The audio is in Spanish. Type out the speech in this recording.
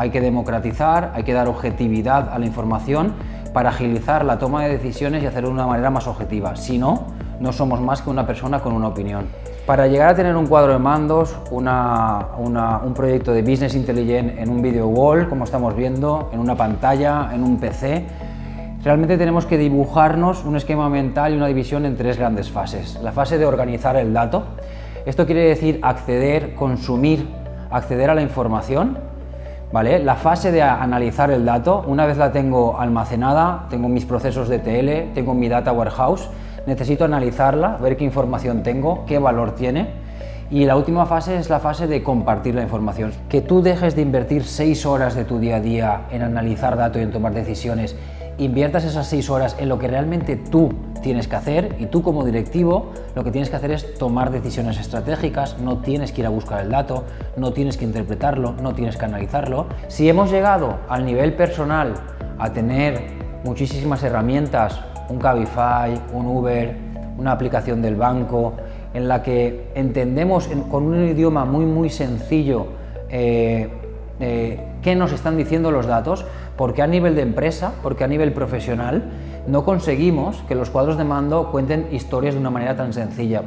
Hay que democratizar, hay que dar objetividad a la información para agilizar la toma de decisiones y hacerlo de una manera más objetiva. Si no, no somos más que una persona con una opinión. Para llegar a tener un cuadro de mandos, un proyecto de Business Intelligent en un video wall, como estamos viendo, en una pantalla, en un PC, realmente tenemos que dibujarnos un esquema mental y una división en tres grandes fases. La fase de organizar el dato. Esto quiere decir acceder, consumir, acceder a la información, ¿vale? La fase de analizar el dato. Una vez la tengo almacenada, tengo mis procesos de ETL, tengo mi data warehouse, necesito analizarla, ver qué información tengo, qué valor tiene. Y la última fase es la fase de compartir la información. Que tú dejes de invertir 6 horas de tu día a día en analizar datos y en tomar decisiones, inviertas esas 6 horas en lo que realmente tú tienes que hacer, y tú como directivo lo que tienes que hacer es tomar decisiones estratégicas. No tienes que ir a buscar el dato, no tienes que interpretarlo, no tienes que analizarlo. Si hemos llegado al nivel personal a tener muchísimas herramientas, un Cabify, un Uber, una aplicación del banco, en la que entendemos con un idioma muy sencillo qué nos están diciendo los datos, porque a nivel de empresa, porque a nivel profesional, no conseguimos que los cuadros de mando cuenten historias de una manera tan sencilla.